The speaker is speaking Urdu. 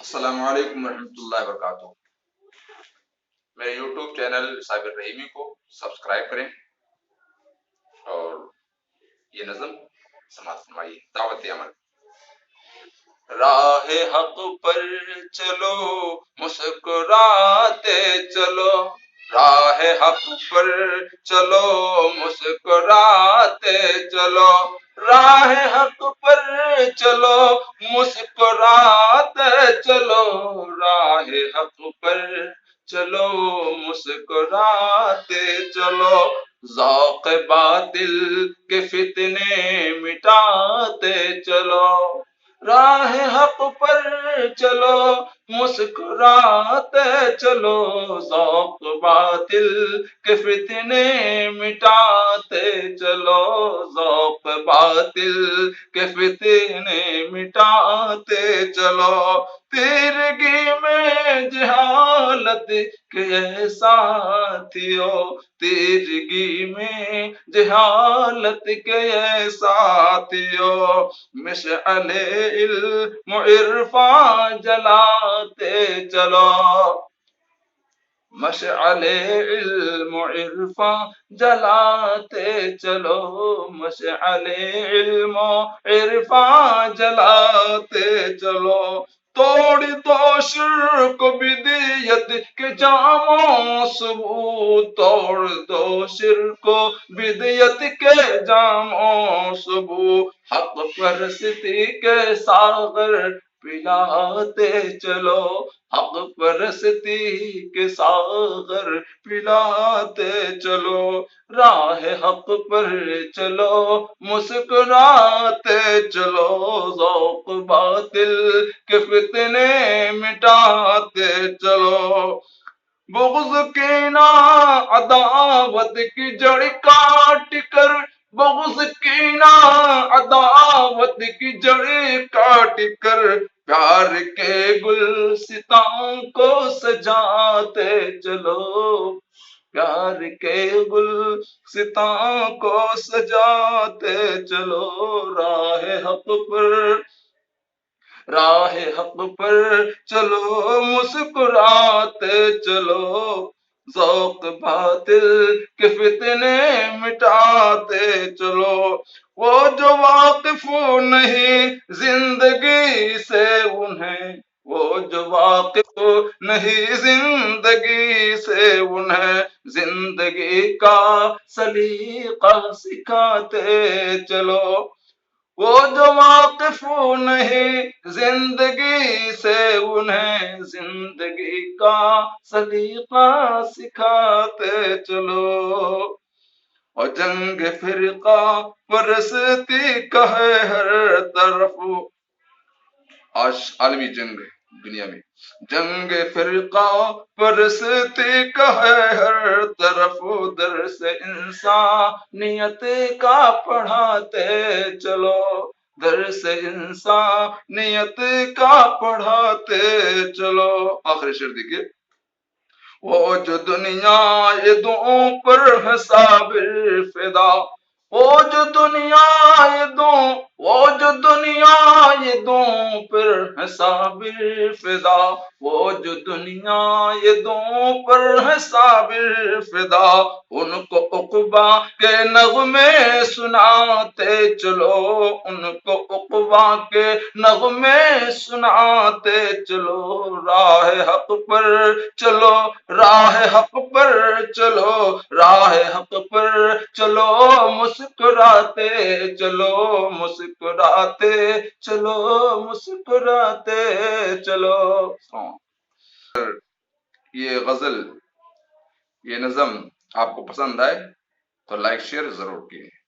السلام علیکم ورحمۃ اللہ وبرکاتہ۔ میرے یوٹیوب چینل صابر رحیمی کو سبسکرائب کریں اور یہ نظم سماعت فرمائیے۔ دعوت عمل۔ راہ حق پر چلو مسکراتے چلو، راہ حق پر چلو مسکراتے چلو، راہ حق پر چلو مسکراتے چلو، راہ حق پر چلو مسکراتے چلو، ذوق باطل کے فتنے مٹاتے چلو، راہ حق پر چلو مسکراتے چلو، ذوق باطل کے فتنے مٹاتے چلو، ذوق باطل کے فتنے مٹاتے چلو، تیرگی میں جہالت کے ساتھیو، تیرگی میں جہالت کے ساتھیو، مشعل علم عرفان جلاتے چلو، مشعل علم عرفان جلاتے چلو، مشعل علم عرفان جلاتے چلو، توڑ دو شرک بدعت کے جاموں ثبوت، توڑ دو شرک بدعت کے جاموں ثبوت، حق پرستی کے ساغر پلاتے چلو، حق پرستی کے ساغر پلاتے چلو، راہ حق پر چلو مسکراتے چلو، ذوق باطل کے فتنے مٹاتے چلو، بغض کینہ عداوت کی جڑ کاٹ کر، بغض کینہ عداوت کی جڑ کاٹ کر، پیار کے گلستان کو سجاتے چلو، پیار کے گلستان کو سجاتے چلو، راہ حق پر، راہ حق پر چلو مسکراتے چلو، ذوق باطل کے فتنے مٹاتے چلو، وہ جو واقف نہیں زندگی سے انہیں، وہ جو واقف نہیں زندگی سے انہیں، زندگی کا سلیقہ سکھاتے چلو، وہ جو واقف نہیں زندگی سے انہیں، زندگی کا سلیقہ سکھاتے چلو، اور جنگ فرقہ پرستی کا ہے ہر طرف، آج عالمی جنگ ہے دنیا میں، جنگ فرقہ پرستی کا ہے ہر طرف، درس انسانیت کا پڑھاتے چلو، درس انسانیت کا پڑھاتے چلو۔ آخری شعر دیکھیے، وہ جو دنیا یہ دعوں پر ہے صابر فدا، وہ جو دنیا یہ دعوں، وہ جو دنیا یہ دعوں پر ہے صابر فدا، وہ جو دنیا یہ دعوں پر ہے صابر فدا، ان کو عقبہ کے نغمے سناتے چلو، ان کو عقبہ کے نغمے سناتے چلو، راہ حق پر چلو، راہ حق پر چلو، راہ حق پر چلو مسکراتے چلو، مسکراتے چلو، مسکراتے چلو۔ یہ غزل، یہ نظم آپ کو پسند آئے تو لائک شیئر ضرور کیجیے۔